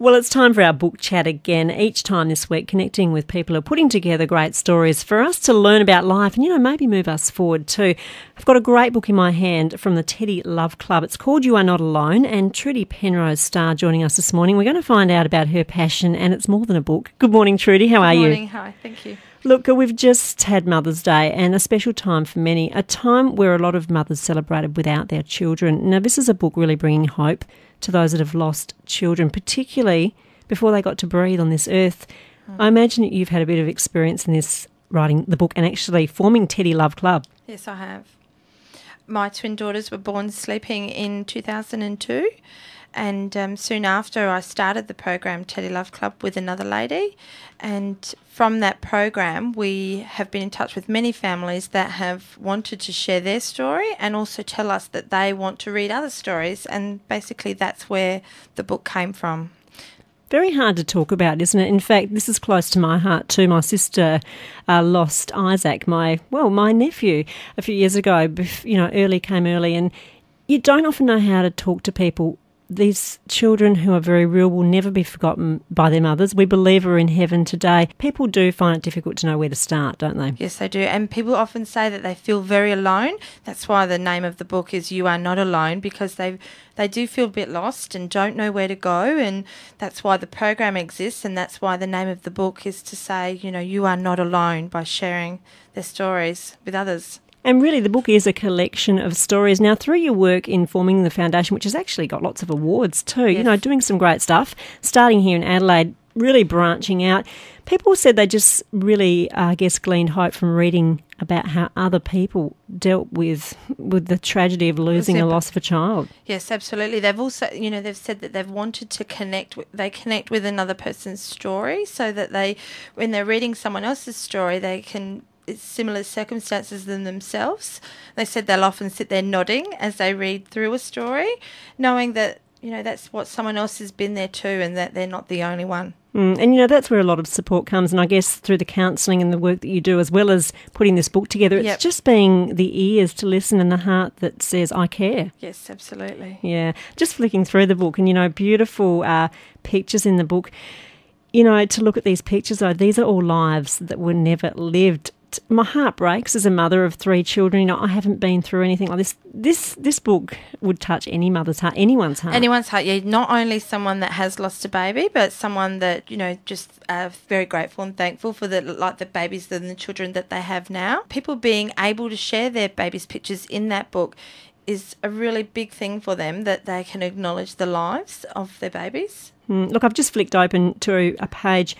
Well, it's time for our book chat again, each time this week connecting with people who are putting together great stories for us to learn about life and, maybe move us forward too. I've got a great book in my hand from the Teddy Love Club. It's called You Are Not Alone, and Trudi Penrose Starr joining us this morning. We're going to find out about her passion, and it's more than a book. Good morning, Trudi. How are you? Good morning. Hi. Thank you. Look, we've just had Mother's Day, and a special time for many, a time where a lot of mothers celebrated without their children. Now, this is a book really bringing hope to those that have lost children, particularly before they got to breathe on this earth. I imagine that you've had a bit of experience in this, writing the book and actually forming Teddy Love Club. Yes, I have. My twin daughters were born sleeping in 2002, and soon after I started the program Teddy Love Club with another lady, and from that program we have been in touch with many families that have wanted to share their story and also tell us that they want to read other stories, and basically that's where the book came from. Very hard to talk about, isn't it? In fact, this is close to my heart too. My sister lost Isaac, my nephew, a few years ago. Came early, and you don't often know how to talk to people. These children who are very real will never be forgotten by their mothers. We believe are in heaven today. People do find it difficult to know where to start, don't they? Yes, they do. And people often say that they feel very alone. That's why the name of the book is You Are Not Alone, because they do feel a bit lost and don't know where to go. And that's why the program exists, and that's why the name of the book is to say, you are not alone, by sharing their stories with others. And really, the book is a collection of stories. Now, through your work in forming the foundation, which has actually got lots of awards too, yes. Doing some great stuff, starting here in Adelaide, really branching out. People said they just really, gleaned hope from reading about how other people dealt with the tragedy of losing a loss of a child. Yes, absolutely. They've also, they've said that they've wanted to connect with another person's story, so that when they're reading someone else's story, they can, it's similar circumstances than themselves. They said they'll often sit there nodding as they read through a story, knowing that, that's what someone else has been there too, and that they're not the only one. And, that's where a lot of support comes, and I guess through the counselling and the work that you do, as well as putting this book together, it's just being the ears to listen and the heart that says, I care. Yes, absolutely. Yeah. Just flicking through the book and, beautiful pictures in the book. To look at these pictures, though, these are all lives that were never lived. My heart breaks as a mother of 3 children. I haven't been through anything like this. This book would touch any mother's heart, anyone's heart. Anyone's heart, yeah. Not only someone that has lost a baby, but someone that, just very grateful and thankful for the babies and the children that they have now. People being able to share their babies' pictures in that book is a really big thing for them, that they can acknowledge the lives of their babies. Look, I've just flicked open to a page,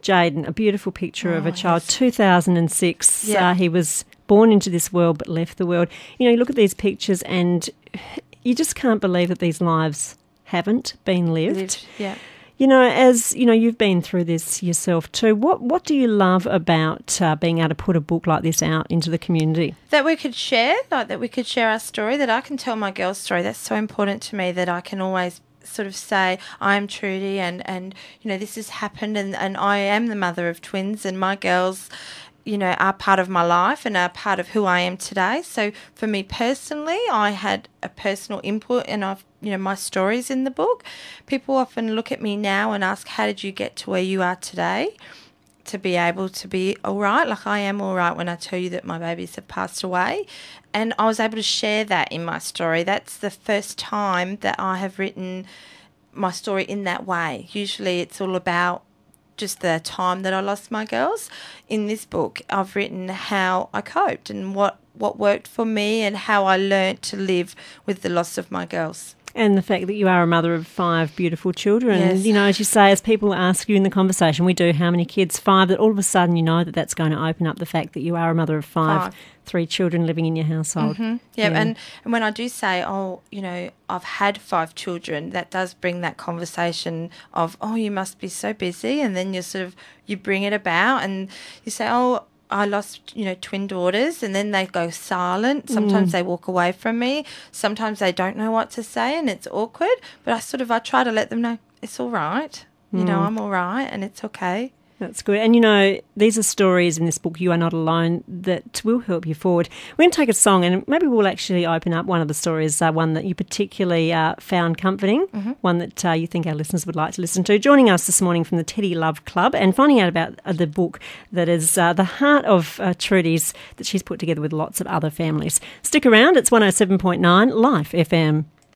Jaden, a beautiful picture of a child, 2006. Yeah. He was born into this world but left the world. You look at these pictures and you just can't believe that these lives haven't been lived. Yeah. As you've been through this yourself too. What do you love about being able to put a book like this out into the community? That we could share, that we could share our story, that I can tell my girl's story. That's so important to me, that I can always sort of say, I'm Trudi, and this has happened, and I am the mother of twins, and my girls, are part of my life and are part of who I am today. So for me personally, I had a personal input, and my stories in the book. People often look at me now and ask, how did you get to where you are today, to be able to be all right? Like, I am all right when I tell you that my babies have passed away. And I was able to share that in my story. That's the first time that I have written my story in that way. Usually it's all about just the time that I lost my girls. In this book, I've written how I coped and what worked for me, and how I learnt to live with the loss of my girls. And the fact that you are a mother of 5 beautiful children. Yes. As you say, as people ask you in the conversation, we do, how many kids? 5, that all of a sudden that's going to open up the fact that you are a mother of 5, 3 children living in your household. Mm-hmm. Yeah, and when I do say, I've had 5 children, that does bring that conversation of, you must be so busy, and then you bring it about and you say, I lost, twin daughters, and then they go silent. Sometimes they walk away from me. Sometimes they don't know what to say, and it's awkward. But I try to let them know it's all right. I'm all right, and it's okay. That's good. And, you know, these are stories in this book, You Are Not Alone, that will help you forward. We're going to take a song and maybe we'll actually open up one of the stories, one that you particularly found comforting, one that you think our listeners would like to listen to. Joining us this morning from the Teddy Love Club and finding out about the book that is the heart of Trudi's that she's put together with lots of other families. Stick around. It's 107.9 Life FM.